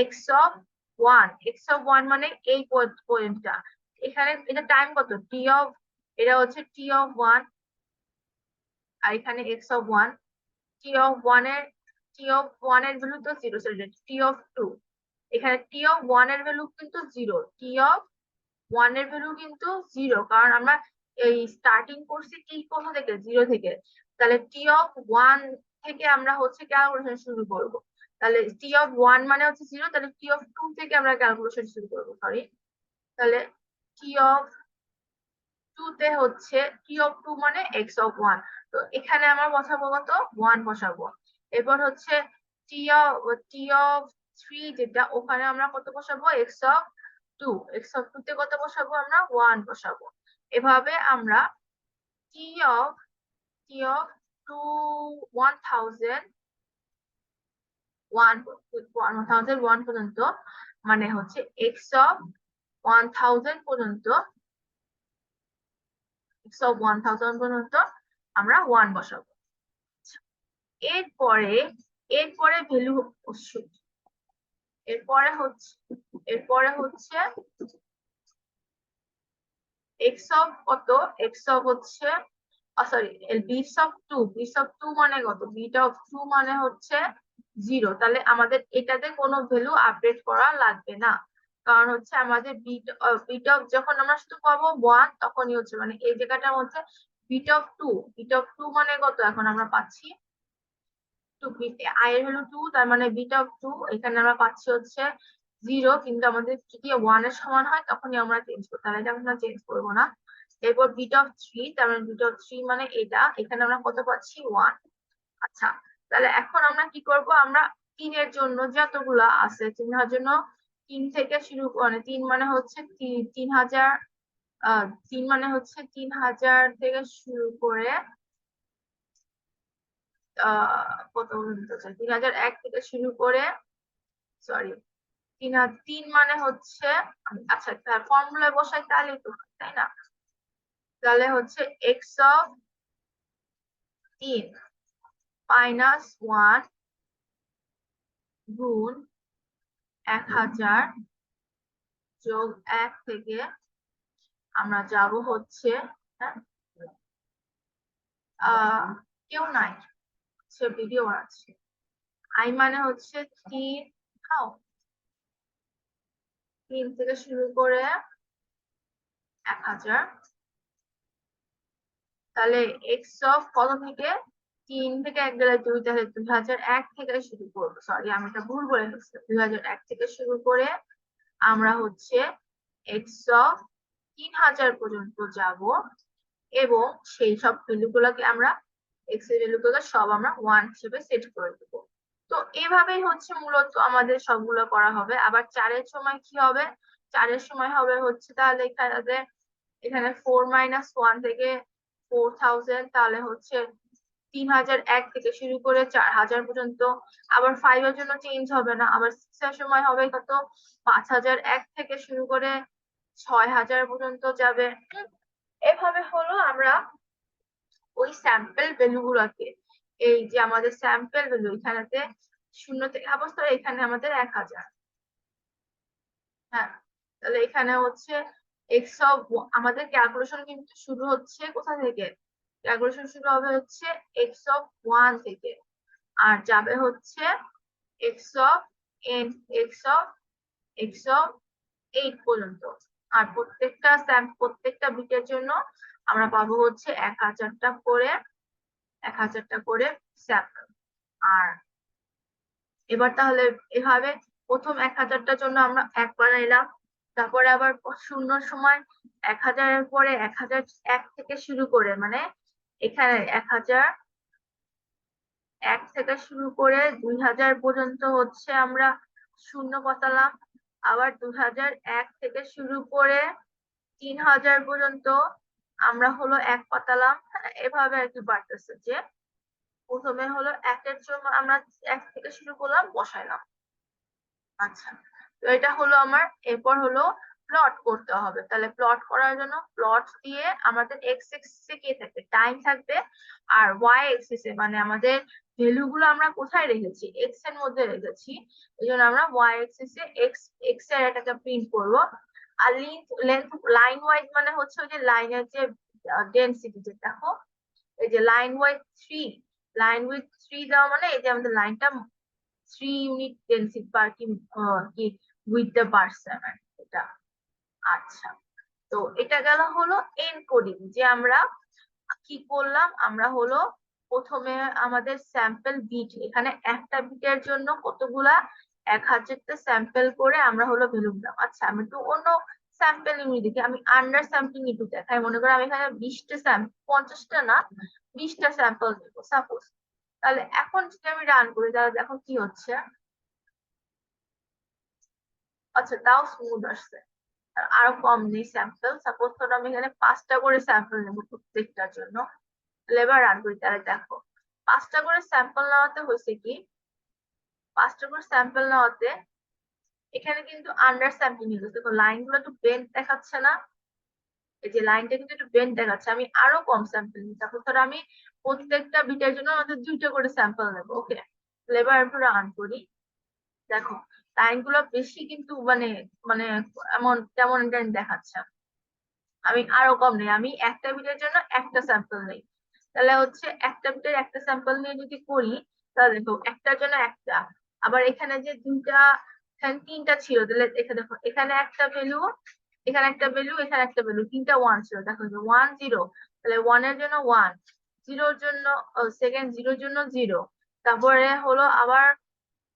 এক্স অফ 1 মানে এই পয়েন্টটা, এখানে এটা টাইম কত, টি অফ, এটা হচ্ছে টি অফ 1, আর এখানে এক্স অফ 1, টি অফ 1 এর ভ্যালু তো 0, সরি টি অফ 2, এখানে টি অফ 1 এর ভ্যালু কিন্তু 0, টি অফ 1 এর ভ্যালু কিন্তু 0, কারণ আমরা এই স্টার্টিং করছি টি কোথা থেকে, 0 থেকে। তাহলে টি অফ 1 থেকে আমরা হচ্ছে ক্যালকুলেশন শুরু করব। তাহলে টি অফ 1 মানে হচ্ছে 0, তাহলে টি অফ 2 থেকে আমরা ক্যালকুলেশন শুরু করব, সরি। তাহলে টি অফ 2 তে হচ্ছে টি অফ 2 মানে এক্স অফ 1, তো এখানে আমরা বসাবো কত, 1 বসাবো। এরপর হচ্ছে টি অফ 3 যেটা, ওখানে আমরা কত বসাবো, এক্স অফ 2 তে কত বসাবো, আমরা 1 বসাবো। এভাবে আমরা টি অফ টু 1001 পর্যন্ত, মানে হচ্ছে এক্স অফ 1000 পর্যন্ত, পর্যন্ত আমরা 1 বসাবো। এরপরে এরপরে ভ্যালু এরপরে হচ্ছে এক্স অফ কত, এক্স অফ হচ্ছে sorry bits of 2, bits of 2 মানে কত, বিট অফ 2 মানে হচ্ছে 0। তাহলে আমাদের এটাতে কোনো ভ্যালু আপডেট করা লাগবে না, কারণ হচ্ছে আমাদের বিট অফ যখন আমরা শুধু পাবো 1 তখনই হচ্ছে, মানে এই জায়গাটার মধ্যে বিট অফ 2 মানে কত এখন আমরা পাচ্ছি 2, আই এর ভ্যালু 2, তার মানে বিট অফ 2 এখানে আমরা পাচ্ছি হচ্ছে 0, কিন্তু আমাদের যদি 1 এর সমান হয় তখনই আমরা চেঞ্জ করব, তাহলে এটা আমরা চেঞ্জ করব না। এরপর বিট অফ 3, তার মানে বিট অফ 3 মানে এটা, এখানে আমরা কত পাচ্ছি 1। আচ্ছা, তাহলে এখন আমরা কি করব, আমরা 3 এর জন্য যতগুলা আছে 3 জন্য 3 থেকে শুরু, মানে 3 মানে হচ্ছে 3000, 3 মানে হচ্ছে 3000 থেকে শুরু করে কত পর্যন্ত, 3001 থেকে শুরু করে, সরি 3 মানে হচ্ছে, আচ্ছা তার ফর্মুলায় বসাই তাহলে তো হয়, তাই না? তাহলে হচ্ছে এক্স অফ 3 মাইনাস 1 গুণ 1000 যোগ 1 থেকে আমরা যাব হচ্ছে, হ্যাঁ, কেউ নাই, সে ভিডিও বানাচ্ছে। আই মানে হচ্ছে 3, খাও, 3 থেকে শুরু করে 1000, তাহলে এক্স অফ কত থেকে, 3 থেকে 1 গেলে 2, তাহলে 2001 থেকে শুরু করবো, সরি আমি এটা ভুল বলে ফেলছি, 2001 থেকে শুরু করে আমরা হচ্ছে এক্স অফ 3000 পর্যন্ত যাব, এবং সেই সব ভ্যালুগুলোকে আমরা এক্স এর ভ্যালুগুলো সব আমরা 1 হিসেবে সেট করে দেবো। তো এভাবেই হচ্ছে মূলত আমাদের সবগুলো করা হবে। আবার 4 এর সময় কি হবে, 4 এর সময় হবে হচ্ছে তাহলে এখানে 4 মাইনাস 1 থেকে 4000, তাহলে হচ্ছে 3001 থেকে শুরু করে 4000 পর্যন্ত। আবার 5 এর জন্য চেঞ্জ হবে না, আবার 6 এর সময় হবে কত, 5001 থেকে শুরু করে 6000 পর্যন্ত যাবে। এভাবে হলো আমরা ওই স্যাম্পল ভ্যালু গুলাকে, এই যে আমাদের স্যাম্পল ভ্যালু এখানেতে 0 থেকে অবস্থা, এখানে আমাদের 1000, হ্যাঁ, তাহলে এখানে হচ্ছে এক্স অফ, আমাদের ক্যালকুলেশন কিন্তু শুরু হচ্ছে কোথা থেকে, ক্যালকুলেশন শুরু হবে হচ্ছে এক্স অফ 1 থেকে, আর যাবে হচ্ছে x of N, x of 8 পর্যন্ত। আর প্রত্যেকটা বিটের জন্য আমরা পাবো হচ্ছে 1000টা করে, 1000টা করে স্যাম্পল। আর এবার তাহলে এভাবে প্রথম 1000টার জন্য আমরা 1 বানাইলাম, তারপরে আবার শূন্যর সময় 1000-এর পরে 1001 থেকে শুরু করে, মানে এখানে 1001 থেকে শুরু করে 2000 পর্যন্ত হচ্ছে আমরা শূন্য বসালাম, আবার 2001 থেকে শুরু করে 3000 পর্যন্ত আমরা হলো 1 পাতালাম, হ্যাঁ, এভাবে আর কি বাড়তেছে, যে প্রথমে হলো 1 এর জন্য আমরা 1 থেকে শুরু করলাম, বসাইলাম। আচ্ছা, তো এটা হলো আমার, এরপর হলো প্লট করতে হবে। তাহলে প্লট করার জন্য প্লট দিয়ে আমাদের এক্স এক্সিসে কি থাকবে, টাইম থাকবে, আর ওয়াই এক্সিসে মানে আমাদের ভ্যালু গুলো আমরা কোথায় রেখেছি, এক্স এর মধ্যে রেখেছি, এই জন্য আমরা ওয়াই এক্সিসে এক্স এক্স এর এটাকে প্রিন্ট করবো। আর লেন্থ লাইন ওয়াইজ মানে হচ্ছে ওই যে লাইনের যে ডেন্সিটি, যে দেখো এই যে লাইন উইথ 3 দেওয়া, মানে এই যে আমাদের লাইনটা 3 ইউনিট ডেন্সিটি পার কি উইথ দ্য পার্সন, এটা। আচ্ছা, তো এটা গেল হলো এনকোডিং, যে আমরা কি করলাম, আমরা হলো প্রথমে আমাদের স্যাম্পল বিট, এখানে একটা বিটের জন্য কতগুলা 1000টা স্যাম্পল করে আমরা হলো ভ্যালু দিলাম। আচ্ছা, আমি একটু অন্য স্যাম্পল ইউনিট দেখি, আমি আন্ডার স্যাম্পলিং একটু দেখাই। মনে করো আমি এখানে 20টা স্যাম্পল, 50টা না 20টা স্যাম্পল দেবো সাপোজ। তাহলে এখন যদি আমি রান করি, তাহলে দেখো কি হচ্ছে। আচ্ছা, তাও স্মুথ আসছে, আরো কম নেই স্যাম্পল। সাপোজ ধরো আমি এখানে 5টা করে স্যাম্পল নেবো প্রত্যেকটার জন্য, এবার রান করি, তাহলে দেখো 5টা করে স্যাম্পল নেওয়াতে হয়েছে কি, 5টা করে স্যাম্পল নেওয়াতে এখানে কিন্তু আন্ডার স্যাম্পল নিয়ে গেছে। দেখো লাইনগুলো একটু বেন্ড দেখাচ্ছে না, এই যে লাইনটা কিন্তু একটু বেন্ড দেখাচ্ছে। আমি আরো কম স্যাম্পল নিই, তারপর ধর আমি প্রত্যেকটা বিটের জন্য আমাদের 2টা করে স্যাম্পল নেবো। ওকে, এবার একটু রান করি। দেখো লাইনগুলো বেশি কিন্তু মানে মানে এমন কেমন এটা দেখাচ্ছে। আমি আরো কম নেই, আমি একটা বিটের জন্য একটা স্যাম্পল নেই। তাহলে হচ্ছে একটা বিটের একটা স্যাম্পল নিয়ে যদি করি, তাহলে দেখো একটার জন্য একটা, আবার এখানে যে 2টা, এখানে 3টা ছিল, তাহলে এখানে দেখো এখানে একটা ভ্যালু, এখানে একটা ভ্যালু, এখানে একটা ভ্যালু, 3টা ওয়ান ছিল। দেখো 1 0, তাহলে 1 এর জন্য 1, 0 এর জন্য সেকেন্ড 0 এর জন্য 0, তারপরে হলো আবার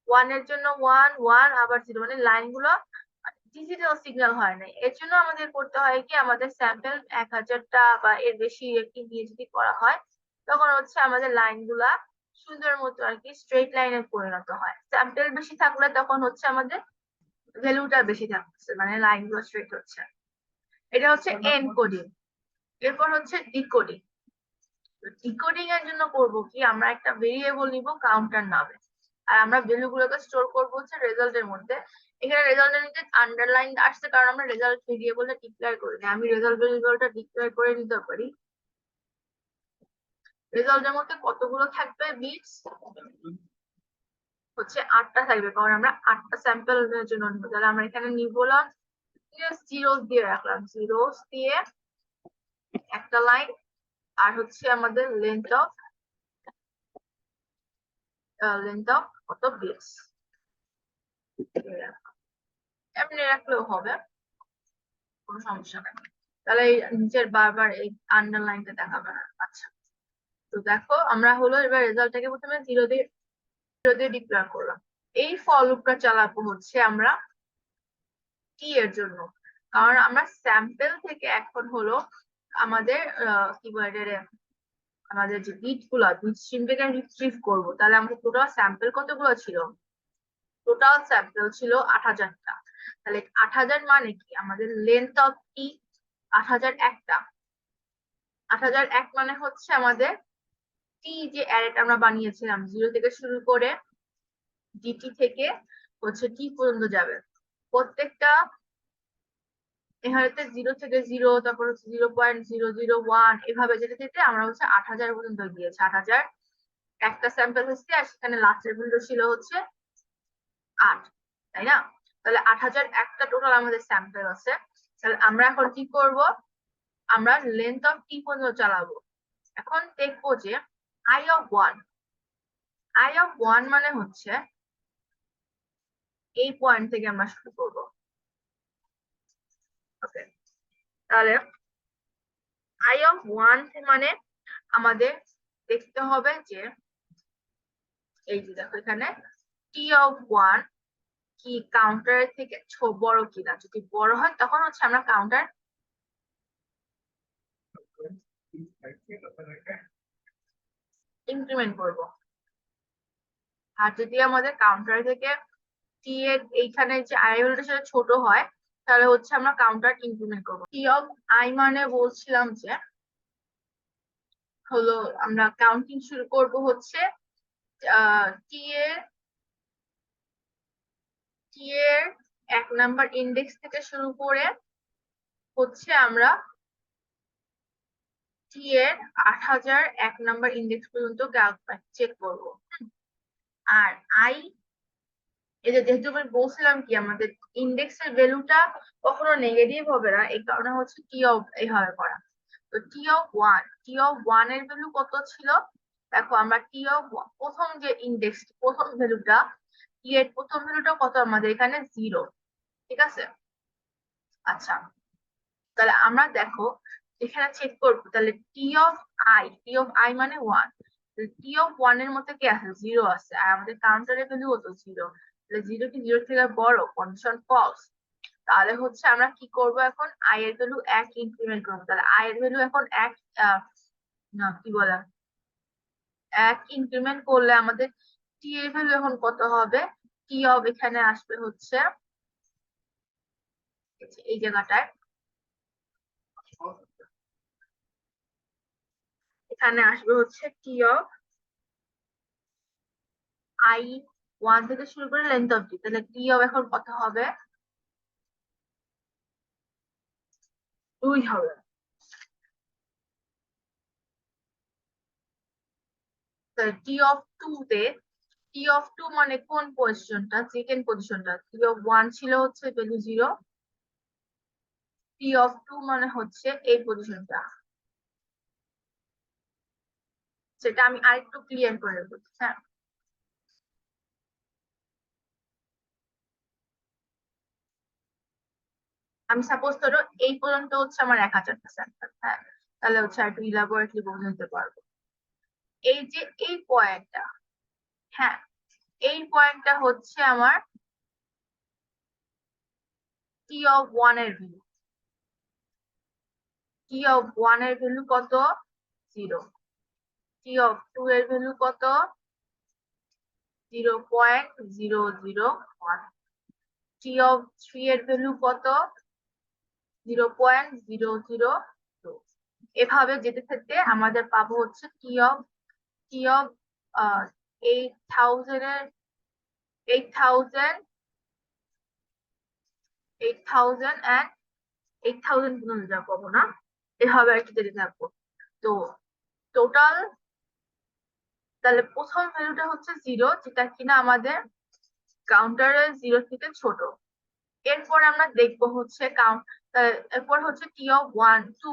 1 এর জন্য 1 1 আবার 0, মানে লাইন গুলো ডিজিটাল সিগন্যাল হয় না। এর জন্য আমাদের করতে হয় কি, আমাদের স্যাম্পল 1000টা বা এর বেশি একটি নিয়ে যদি করা হয়, তখন হচ্ছে আমাদের লাইন গুলা সুন্দর মতো আর কি স্ট্রেট লাইনে পরিণত হয়। স্যাম্পল বেশি থাকলে তখন হচ্ছে আমাদের ভ্যালুটা বেশি থাকছে, মানে লাইন গুলো স্ট্রেট হচ্ছে। এটা হচ্ছে এনকোডিং। এরপর হচ্ছে ডিকোডিং। ডিকোডিং এর জন্য করব কি, আমরা একটা ভেরিয়েবল নিব কাউন্টার নামে, আর আমরা ভ্যালু গুলোকে স্টোর করবো হচ্ছে রেজাল্টের মধ্যে। এখানে রেজাল্টের নিচে আন্ডারলাইন আসছে কারণ আমরা রেজাল্ট ভেরিয়েবলটা ডিক্লেয়ার করিনি। আমি রেজাল্ট ভেরিয়েবলটা ডিক্লেয়ার করে নিতে পারি। রেজাল্টের মধ্যে কতগুলো থাকবে বিটস, হচ্ছে 8টা থাকবে, কারণ আমরা 8টা স্যাম্পল জন্য নিব। তাহলে আমরা এখানে নিবলাম জিরো দিয়ে রাখলাম, জিরো দিয়ে একটা লাইন, আর হচ্ছে আমাদের লেন্থ অফ কত বিটস, এমনি রাখলেও হবে, কোনো সমস্যা নেই। তাহলে এই নিচের বারবার এই আন্ডারলাইনটা দেখাবে না। আচ্ছা, তো দেখো আমরা হলো এবার রেজাল্টটাকে প্রথমে জিরো দিয়ে ডিক্লেয়ার করলাম। এই ফর লুপটা চালাবো হচ্ছে আমরা টি এর জন্য, কারণ আমরা স্যাম্পল থেকে এখন হলো আমাদের কি বলে রে, আমাদের যে বিট গুলা বিট স্ট্রিম থেকে রিট্রিভ করবো। তাহলে আমাদের টোটাল স্যাম্পল কতগুলো ছিল, টোটাল স্যাম্পল ছিল 8000টা। তাহলে 8000 মানে কি, আমাদের লেন্থ অফ টি 8000 একটা, 8001 মানে হচ্ছে আমাদের টি যে অ্যারেটা আমরা বানিয়েছিলাম 0 থেকে শুরু করে ডিটি থেকে হচ্ছে টি পর্যন্ত যাবে। প্রত্যেকটা এখানে 0 থেকে 0, তারপর হচ্ছে 0.001 এভাবে যেতে যেতে আমরা হচ্ছে 8000 পর্যন্ত গিয়েছি। 8000 একটা স্যাম্পল হচ্ছে, আর সেখানে লাস্টের বিন্দু ছিল হচ্ছে 8, তাই না? তাহলে 8000 একটা টোটাল আমাদের স্যাম্পল আছে। তাহলে আমরা এখন কি করব, আমরা লেন্থ অফ টি পর্যন্ত চালাবো। এখন দেখবো যে I of 1 মানে হচ্ছে এই পয়েন্ট থেকে আমরা শুরু করবো। ওকে, তাহলে I of 1 মানে আমাদের দেখতে হবে যে এই যে দেখো এখানে T of 1 কি কাউন্টারের থেকে বড় কিনা, যদি বড় হয় তখন হচ্ছে আমরা কাউন্টার ইনক্রিমেন্ট করব। আর যদি আমাদের কাউন্টার থেকে টি এর এইখানে যে আই ভ্যালুটা সেটা ছোট হয়, তাহলে হচ্ছে আমরা কাউন্টার ইনক্রিমেন্ট করবো। T of I মানে বলছিলাম যে হলো আমরা কাউন্টিং শুরু করব হচ্ছে টি এর টি এর 1 নাম্বার ইন্ডেক্স থেকে শুরু করে হচ্ছে আমরা টি এর 8001 নাম্বার ইন্ডেক্স পর্যন্ত চেক করব। আর আই, এই যে যেহেতু আমি বলছিলাম কি আমাদের ইন্ডেক্সের ভ্যালুটা কখনো নেগেটিভ হবে না, এই কারণে হচ্ছে টি অফ এইভাবে করা। তো টি অফ ওয়ান এর ভ্যালু কত ছিল, দেখো আমরা প্রথম যে ইন্ডেক্স প্রথম ভ্যালুটা, টি এর প্রথম ভ্যালুটা কত আমাদের এখানে 0, ঠিক আছে? আচ্ছা, তাহলে আমরা দেখো এখানে চেক করবো, তাহলে টি অফ আই মানে 1, T of 1 এর মধ্যে কি আছে, 0 আছে, আর আমাদের কাউন্টারের ভ্যালু কত 0, তাহলে 0 কি 0 থেকে বড়, কন্ডিশন ফলস। তাহলে হচ্ছে আমরা কি করব, এখন আই এর ভ্যালু 1 ইনক্রিমেন্ট করবো। তাহলে আই এর ভ্যালু এখন 1, না কি বলে 1 ইনক্রিমেন্ট করলে আমাদের টি এর ভ্যালু এখন কত হবে, এখানে আসবে হচ্ছে এই জায়গাটায়, এখানে আসবে হচ্ছে আই 1 থেকে শুরু করে লেন্থ অফ টি, তাহলে টি অফ এখন কত হবে? 2 হবে। টি অফ 2 তে টি অফ 2 মানে কোন পজিশনটা? সেকেন্ড পজিশনটা। টি অফ 1 ছিল হচ্ছে ভ্যালু 0, টি অফ 2 মানে হচ্ছে এই পজিশনটা। সেটা আমি আরেকটু ক্লিয়ার করে বলছি। হ্যাঁ, আমি সাপোজ ধরো এই পর্যন্ত হচ্ছে আমার 1000টা স্যাম্পল। হ্যাঁ, তাহলে হচ্ছে একটু ইলাবোরেটলি বোঝাতে পারবো। এই যে এই পয়েন্টটা, হ্যাঁ, এই পয়েন্টটা হচ্ছে আমার টি অফ 1 এর ভ্যালু। টি অফ 1 এর ভ্যালু কত? 0। টি অফ 2 এর ভ্যালু কত? 0.001। টি অফ 3 এর ভ্যালু কত? 0.002। এভাবে যেতে থেকে আমাদের পাবো হচ্ছে টি অফ 8000 এর 8000 8000 এন্ড 8000 পর্যন্ত যা পাবো না, এভাবে আর কি যেতে থাকবো। তো টোটাল, তাহলে প্রথম ভ্যালুটা হচ্ছে 0, যেটা কিনা আমাদের কাউন্টারের 0 থেকে ছোট। এরপর আমরা দেখবো হচ্ছে কাউন্ট, এরপর হচ্ছে টি অফ 1 টু,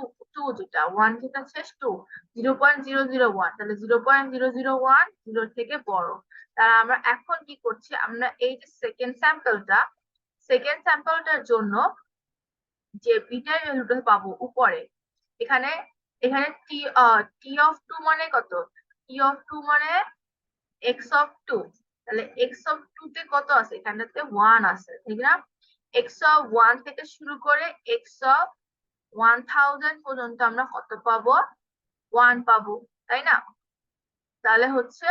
যেটা 1 যেটা শেষ 2, 0.001, তাহলে 0.001 0 থেকে বড়। তাহলে আমরা এখন কি করছি, আমরা এই যে সেকেন্ড স্যাম্পলটার জন্য যে বিটার ভ্যালুটা পাবো উপরে, এখানে এখানে টি অফ 2 মানে কত? টি অফ 2 মানে এক্স অফ 2। তাহলে এক্স অফ 2 তে কত আছে? এখানটাতে 1 আছে, ঠিক না? এক্স অফ 1 থেকে শুরু করে এক্স অফ 1000 পর্যন্ত আমরা কত পাবো? 1 পাবো, তাই না? তাহলে হচ্ছে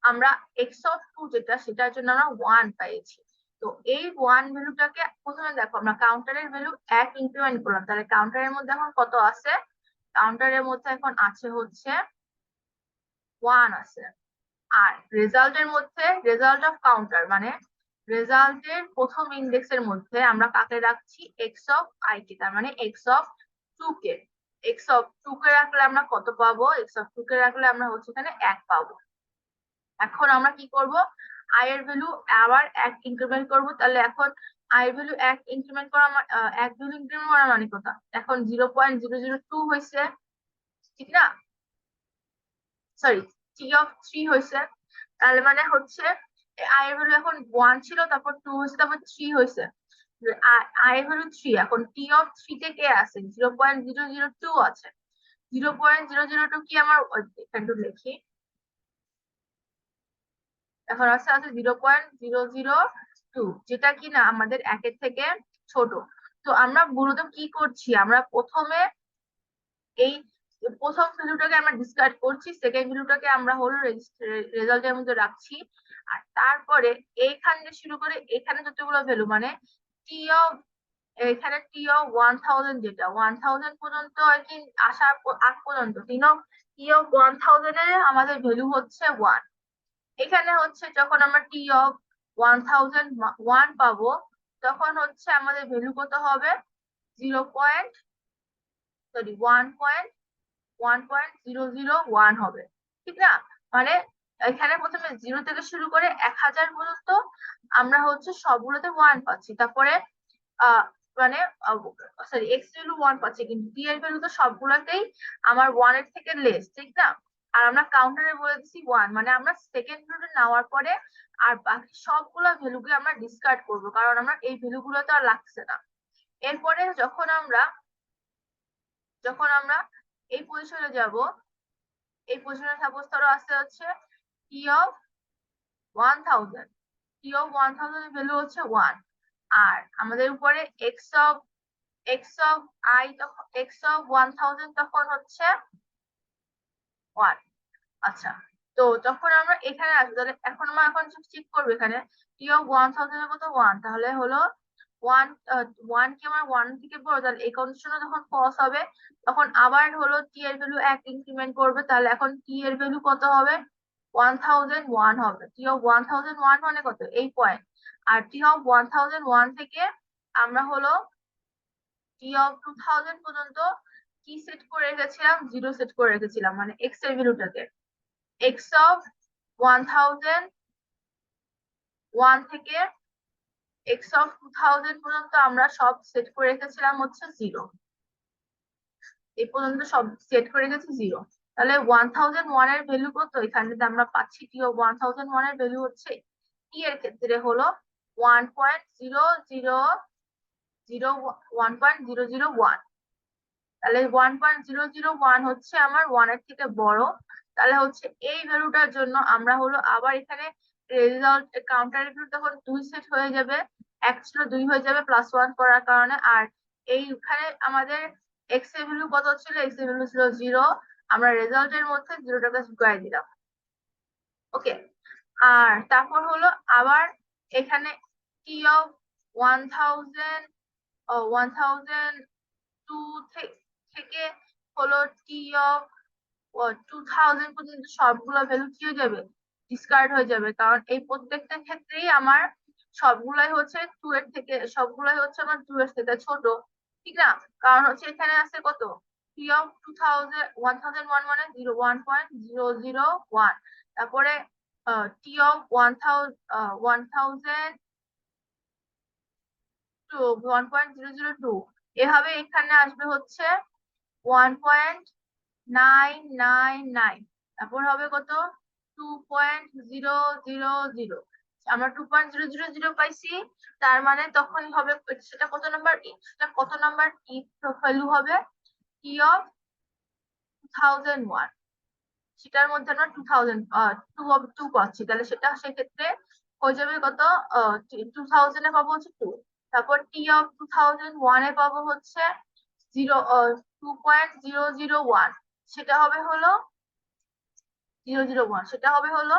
আমরা এক্স অফ 2 যেটা, সেটার জন্য আমরা 1 পেয়েছি। তো এই 1 ভ্যালুটাকে প্রথমে দেখো, আমরা কাউন্টারের ভ্যালু 1 ইনক্রিমেন্ট করলাম, তাহলে কাউন্টারের মধ্যে এখন কত আছে? কাউন্টারের মধ্যে এখন আছে হচ্ছে 1 আছে। আর রেজাল্টের মধ্যে, রেজাল্ট অফ কাউন্টার মানে রেজাল্টের প্রথম ইন্ডেক্সের মধ্যে আমরা কাকে রাখছি? এক্স অফ আই কে, তার মানে x of 2 K. X of 2 কে রাখলে আমরা কত পাবো? এক্স অফ 2 কে রাখলে আমরা হচ্ছে এখানে 1 পাবো। এখন আমরা কি করব? আই এর ভ্যালু আবার 1 ইনক্রিমেন্ট করব। তাহলে এখন আই এর ভ্যালু 1 ইনক্রিমেন্ট করা 1 ভ্যালু ইনক্রিমেন্ট করা মানে কত? এখন 0.002 হয়েছে, ঠিক না? সরি, টি অফ 3 হয়েছে। তাহলে মানে হচ্ছে আই এর ভ্যালু এখন 1 ছিল, তারপর 2 হয়েছে, তারপর 3 হয়েছে। আই এর ভ্যালু 3, এখন টি অফ 3 তে কে আছে? 0.002 আছে। 0.002 কি আমার, একটু লিখি, এখন আছে 0.002, যেটা কিনা আমাদের 1 থেকে ছোট। তো আমরা মূলত কি করছি, আমরা প্রথমে এই প্রথম ভ্যালুটাকে আমরা ডিসকার্ড করছি, সেকেন্ড ভ্যালুটাকে আমরা হলো রেজাল্টের মধ্যে রাখছি। আর তারপরে এইখান থেকে শুরু করে এখানে যতগুলো ভ্যালু মানে টি অফ, এখানে টি অফ 1000, যেটা 1000 পর্যন্ত আর কি আসার আগ পর্যন্ত টি অফ 1000 এর আমাদের ভ্যালু হচ্ছে 1। এখানে হচ্ছে যখন আমরা টি অফ 1001 পাবো, তখন হচ্ছে আমাদের ভ্যালু কত হবে? 0. সরি 1.001 হবে, ঠিক না? মানে এখানে প্রথমে 0 থেকে শুরু করে 1000 পর্যন্ত আমরা হচ্ছে সবগুলোতে 1 পাচ্ছি। তারপরে আহ মানে সরি এক্স ভ্যালু 1 পাচ্ছি, কিন্তু টি এর ভ্যালু তো সবগুলোতেই আমার 1 এর থেকে লেস, ঠিক না? আর আমরা কাউন্টারে বলে দিচ্ছি 1, মানে আমরা সেকেন্ড ভ্যালুটা নেওয়ার পরে আর বাকি সবগুলো ভ্যালুকে আমরা ডিসকার্ড করবো, কারণ আমরা এই ভ্যালুগুলো তো আর লাগছে না। এরপরে যখন আমরা এই পজিশনে যাব, এই পজিশনে সাপোজ ধরো আসতে হচ্ছে টি অফ 1000, টি অফ 1000 এর ভ্যালু হচ্ছে 1। আর আমাদের উপরে এক্স অফ আই, তখন এক্স অফ 1000 তখন হচ্ছে 1। আচ্ছা, তো যখন আমরা এখানে আসবো, তাহলে এখন আমরা এখন চেক করবো এখানে টি অফ 1000 এর কত? 1, তাহলে হলো 1, 1 কি আমার 1 থেকে বড়, তাহলে এই কন্ডিশনে যখন ফলস হবে, তখন আবার হলো টি এর ভ্যালু 1 ইনক্রিমেন্ট করবে, তাহলে এখন টি এর ভ্যালু কত হবে? 1001 হবে। টি অফ 1001 মানে কত? এই পয়েন্ট। আর টি অফ 1001 থেকে আমরা হলো টি অফ 2000 পর্যন্ত কি সেট করে রেখেছিলাম? 0 সেট করে রেখেছিলাম, মানে এক্স এর ভ্যালুটাকে। এক্স অফ 1001 থেকে এক্স অফ 2000 পর্যন্ত আমরা সব সেট করে রেখেছিলাম হচ্ছে 0। এই পর্যন্ত সব সেট করে রেখেছি 0। তাহলে 1001 এর ভ্যালু কত? এখানে যদি আমরা পাচ্ছি টি অফ 1001 এর ভ্যালু হচ্ছে, টি এর ক্ষেত্রে হলো 1.001, তাহলে 1.001 হচ্ছে আমার 1 এর থেকে বড়। তাহলে হচ্ছে এই ভ্যালুটার জন্য আমরা হলো আবার এখানে রেজাল্ট কাউন্টার ভ্যালু তখন 2 সেট হয়ে যাবে, 1 ছিল 2 হয়ে যাবে +1 করার কারণে। আর এইখানে আমাদের এক্স এর ভ্যালু কত ছিল? এক্স এর ভ্যালু ছিল 0, আমরা রেজাল্টের মধ্যে 0টাকে ঢুকাই দিলাম। ওকে, আর তারপর হলো আবার এখানে টি অফ 1002 থেকে হলো টি অফ 2000 পর্যন্ত সবগুলো ভ্যালু কি হয়ে যাবে? ডিসকার্ড হয়ে যাবে, কারণ এই প্রত্যেকটা ক্ষেত্রেই আমার সবগুলাই হচ্ছে 2 এর থেকে, সবগুলাই হচ্ছে আমার 2 এর থেকে ছোট, ঠিক না? কারণ হচ্ছে এখানে আছে কত? টি অফ 1001 মানে 1.001, তারপরে টি অফ 1.002 এভাবে এখানে আসবে হচ্ছে 1.999, তারপর হবে কত? 2.000। আমরা 2.000 পাইছি, তার মানে তখন হবে সেটা কত নাম্বার? সেটা কত নাম্বার টি ভ্যালু হবে? টি অফ 2001, সেটার মধ্যে আমরা 2 পাচ্ছি, তাহলে সেটা সেক্ষেত্রে হয়ে যাবে কত? 2000 এ পাবো হচ্ছে 2। তারপর টি অফ 2001 এ পাবো হচ্ছে 2.001, সেটা হবে হলো 001, সেটা হবে হলো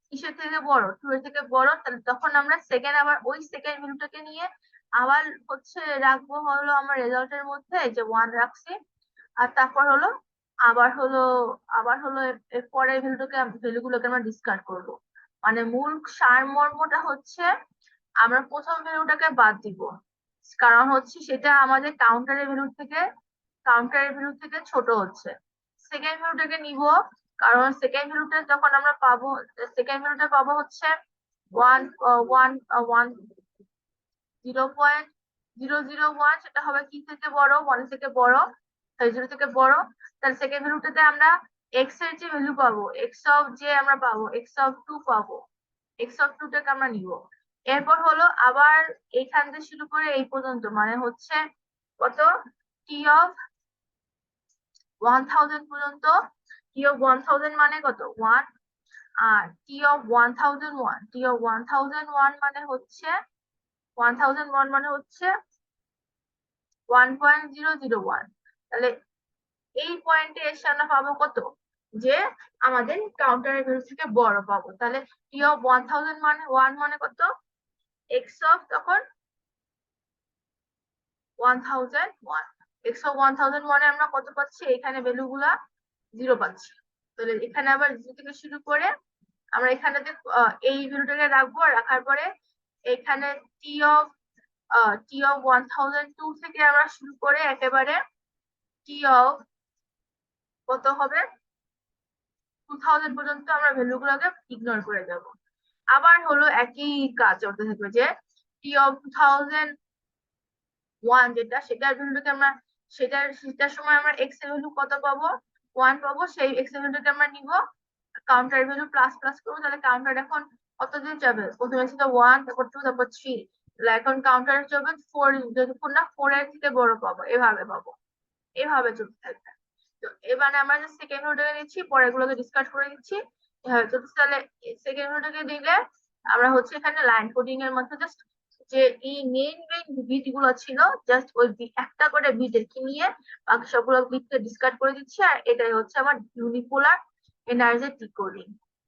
কিসের থেকে বড়? 2 এর থেকে বড়। তাহলে তখন আমরা সেকেন্ড, আবার ওই সেকেন্ড ভ্যালুটাকে নিয়ে আবার হচ্ছে রাখবো হলো আমার রেজাল্টের মধ্যে যে 1 রাখছি। আর তারপর হলো আবার হলো এর পরের ভ্যালুগুলোকে আমরা ডিসকার্ড করব। মানে মূল সারমর্মটা হচ্ছে আমরা প্রথম ভ্যালুটাকে বাদ দিব, কারণ হচ্ছে সেটা আমাদের কাউন্টারের ভ্যালু থেকে ছোট হচ্ছে। সেকেন্ড ভ্যালুটাকে নিব, কারণ সেকেন্ড ভ্যালুটা যখন আমরা পাবো, সেকেন্ড ভ্যালুটা পাবো হচ্ছে 0.001, সেটা হবে কি থেকে বড়? 1 থেকে বড়, 0 থেকে বড়। তাহলে সেকেন্ড ভ্যালুটাতে আমরা এক্স এর যে ভ্যালু পাবো, এক্স অফ যে আমরা পাবো, এক্স অফ 2 পাবো, এক্স অফ 2 টাকে আমরা নিব। এরপর হলো আবার এইখান থেকে শুরু করে এই পর্যন্ত, মানে হচ্ছে কত? টি অফ 1000 পর্যন্ত। টি অফ 1000 মানে কত? 1। আর টি অফ 1001 মানে হচ্ছে 1.001। তাহলে এই পয়েন্টে এসে আমরা পাবো কত? যে আমাদের কাউন্টারের ভ্যালু থেকে বড় পাবো। তাহলে টি অফ 1000 মানে 1 মানে কত? এক্স অফ তখন 1001, এক্স অফ 1001 এ আমরা কত পাচ্ছি? এখানে ভ্যালু গুলা 0 পাচ্ছি। তাহলে এখানে আবার 0 থেকে শুরু করে আমরা এখানে এই ভ্যালুটাকে রাখবো, রাখার পরে এখানে টি অফ 1002 থেকে আমরা শুরু করে একেবারে টি অফ কত হবে 2000 পর্যন্ত আমরা ভ্যালু গুলোকে ইগনোর করে যাব। আবার হলো একই কাজ করতে থাকবে, যে টি অফ 2001 যেটা, সেটার ভ্যালুটাকে আমরা সেটার সময় আমরা এক্স এর ভ্যালু কত পাবো? 1 পাবো। সেই এক্স এর ভ্যালুটাকে আমরা নিব, কাউন্টার ভ্যালু প্লাস প্লাস করবো। তাহলে কাউন্টার এখন কত দিয়ে যাবে? প্রথমে ছিল 1, তারপর 2, তারপর 3, এখন কাউন্টার যাবে 4, যতক্ষণ না 4 এর থেকে বড় পাবো, এভাবে পাবো, এভাবে চলতে থাকবে। তো এবারে আমরা যে সেকেন্ড ভ্যালুটাকে নিচ্ছি, পরে এগুলোকে ডিসকাস করে দিচ্ছি এভাবে চলছে। তাহলে সেকেন্ড ভ্যালুটাকে দিলে আমরা হচ্ছে এখানে লাইন কোডিং এর মধ্যে জাস্ট যে এই মেইন বিট গুলো ছিল, জাস্ট ওই একটা করে বিটের কি নিয়ে বাকি সবগুলো বিটকে ডিসকার্ড করে দিচ্ছি। আর এটাই হচ্ছে আমার ইউনিপোলার এনার্জি ডিকোডিং।